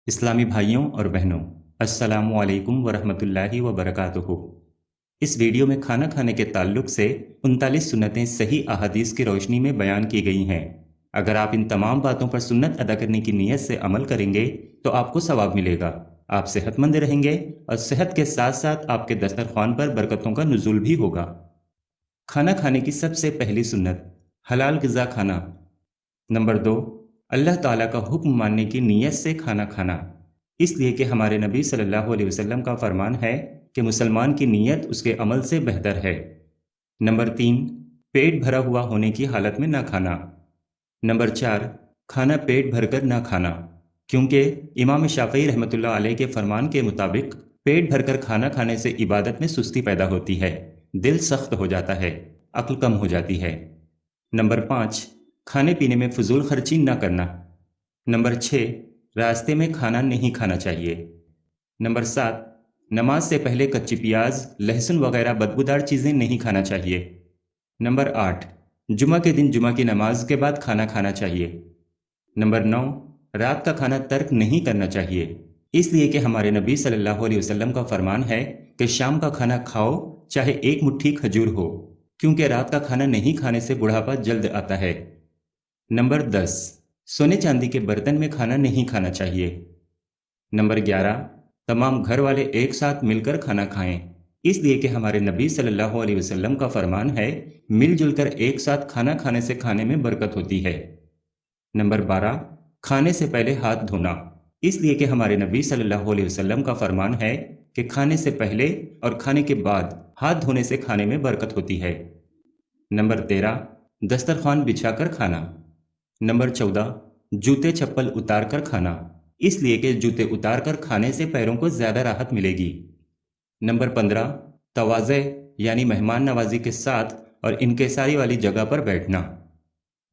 اسلامی بھائیوں اور بہنوں، السلام علیکم ورحمۃ اللہ وبرکاتہ۔ اس ویڈیو میں کھانا کھانے کے تعلق سے 39 سنتیں صحیح احادیث کی روشنی میں بیان کی گئی ہیں۔ اگر آپ ان تمام باتوں پر سنت ادا کرنے کی نیت سے عمل کریں گے تو آپ کو ثواب ملے گا، آپ صحت مند رہیں گے اور صحت کے ساتھ ساتھ آپ کے دسترخوان پر برکتوں کا نزول بھی ہوگا۔ کھانا کھانے کی سب سے پہلی سنت، حلال غذا کھانا۔ نمبر 2، اللہ تعالیٰ کا حکم ماننے کی نیت سے کھانا کھانا، اس لیے کہ ہمارے نبی صلی اللہ علیہ وسلم کا فرمان ہے کہ مسلمان کی نیت اس کے عمل سے بہتر ہے۔ نمبر 3، پیٹ بھرا ہوا ہونے کی حالت میں نہ کھانا۔ نمبر 4، کھانا پیٹ بھر کر نہ کھانا، کیونکہ امام شافعی رحمۃ اللہ علیہ کے فرمان کے مطابق پیٹ بھر کر کھانا کھانے سے عبادت میں سستی پیدا ہوتی ہے، دل سخت ہو جاتا ہے، عقل کم ہو جاتی ہے۔ نمبر 5، کھانے پینے میں فضول خرچی نہ کرنا۔ نمبر 6، راستے میں کھانا نہیں کھانا چاہیے۔ نمبر 7، نماز سے پہلے کچی پیاز، لہسن وغیرہ بدبودار چیزیں نہیں کھانا چاہیے۔ نمبر 8، جمعہ کے دن جمعہ کی نماز کے بعد کھانا کھانا چاہیے۔ نمبر 9، رات کا کھانا ترک نہیں کرنا چاہیے، اس لیے کہ ہمارے نبی صلی اللہ علیہ وسلم کا فرمان ہے کہ شام کا کھانا کھاؤ چاہے ایک مٹھی کھجور ہو، کیونکہ رات کا کھانا نہیں کھانے سے بڑھاپا جلد آتا ہے۔ نمبر 10، سونے چاندی کے برتن میں کھانا نہیں کھانا چاہیے۔ نمبر 11، تمام گھر والے ایک ساتھ مل کر کھانا کھائیں، اس لیے کہ ہمارے نبی صلی اللہ علیہ وسلم کا فرمان ہے مل جل کر ایک ساتھ کھانا کھانے سے کھانے میں برکت ہوتی ہے۔ نمبر 12، کھانے سے پہلے ہاتھ دھونا، اس لیے کہ ہمارے نبی صلی اللہ علیہ وسلم کا فرمان ہے کہ کھانے سے پہلے اور کھانے کے بعد ہاتھ دھونے سے کھانے میں برکت ہوتی ہے۔ نمبر 13، دسترخوان بچھا کر کھانا۔ نمبر 14، جوتے چپل اتار کر کھانا، اس لیے کہ جوتے اتار کر کھانے سے پیروں کو زیادہ راحت ملے گی۔ نمبر 15، تواضع یعنی مہمان نوازی کے ساتھ اور انکساری والی جگہ پر بیٹھنا۔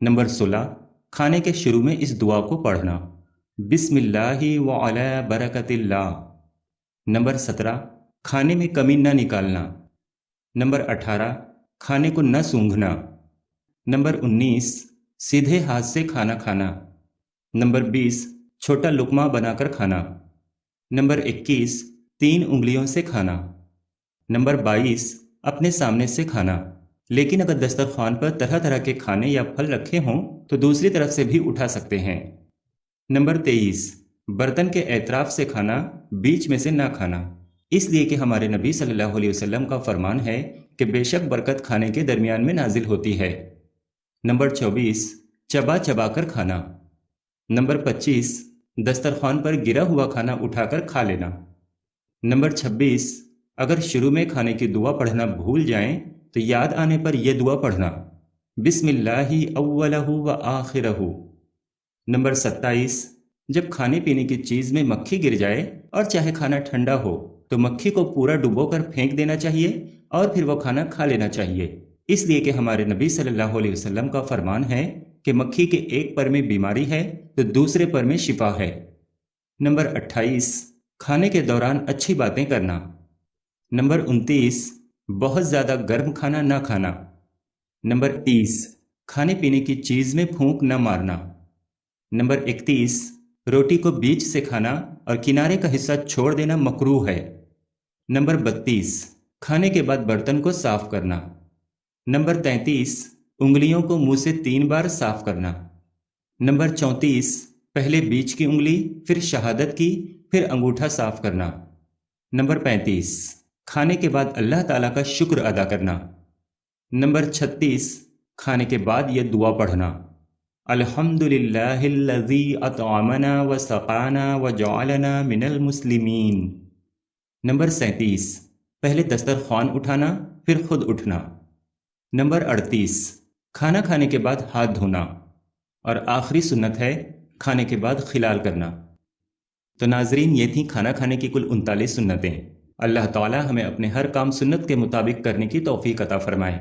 نمبر 16، کھانے کے شروع میں اس دعا کو پڑھنا، بسم اللہ وعلی برکت اللہ۔ نمبر 17، کھانے میں کمی نہ نکالنا۔ نمبر 18، کھانے کو نہ سونگھنا۔ نمبر 19، سیدھے ہاتھ سے کھانا کھانا۔ نمبر 20، چھوٹا لقمہ بنا کر کھانا۔ نمبر 21، 3 انگلیوں سے کھانا۔ نمبر 22، اپنے سامنے سے کھانا، لیکن اگر دسترخوان پر طرح طرح کے کھانے یا پھل رکھے ہوں تو دوسری طرف سے بھی اٹھا سکتے ہیں۔ نمبر 23، برتن کے اطراف سے کھانا، بیچ میں سے نہ کھانا، اس لیے کہ ہمارے نبی صلی اللہ علیہ وسلم کا فرمان ہے کہ بے شک برکت کھانے کے درمیان میں نازل ہوتی ہے۔ نمبر 24، چبا چبا کر کھانا۔ نمبر 25، دسترخوان پر گرا ہوا کھانا اٹھا کر کھا لینا۔ نمبر 26، اگر شروع میں کھانے کی دعا پڑھنا بھول جائیں تو یاد آنے پر یہ دعا پڑھنا، بسم اللہ اولہ و آخرہ۔ نمبر 27، جب کھانے پینے کی چیز میں مکھی گر جائے اور چاہے کھانا ٹھنڈا ہو تو مکھی کو پورا ڈبو کر پھینک دینا چاہیے اور پھر وہ کھانا کھا لینا چاہیے، اس لیے کہ ہمارے نبی صلی اللہ علیہ وسلم کا فرمان ہے کہ مکھی کے ایک پر میں بیماری ہے تو دوسرے پر میں شفا ہے۔ نمبر 28، کھانے کے دوران اچھی باتیں کرنا۔ نمبر 29، بہت زیادہ گرم کھانا نہ کھانا۔ نمبر 30، کھانے پینے کی چیز میں پھونک نہ مارنا۔ نمبر 31، روٹی کو بیچ سے کھانا اور کنارے کا حصہ چھوڑ دینا مکروہ ہے۔ نمبر 32، کھانے کے بعد برتن کو صاف کرنا۔ نمبر 33، انگلیوں کو منہ سے 3 بار صاف کرنا۔ نمبر 34، پہلے بیچ کی انگلی، پھر شہادت کی، پھر انگوٹھا صاف کرنا۔ نمبر 35، کھانے کے بعد اللہ تعالیٰ کا شکر ادا کرنا۔ نمبر 36، کھانے کے بعد یہ دعا پڑھنا، الحمدللہ الذی اطعمنا وسقانا وجعلنا من المسلمین۔ نمبر 37، پہلے دسترخوان اٹھانا، پھر خود اٹھنا۔ نمبر 38، کھانا کھانے کے بعد ہاتھ دھونا، اور آخری سنت ہے کھانے کے بعد خلال کرنا۔ تو ناظرین، یہ تھیں کھانا کھانے کی کل 39 سنتیں۔ اللہ تعالی ہمیں اپنے ہر کام سنت کے مطابق کرنے کی توفیق عطا فرمائے۔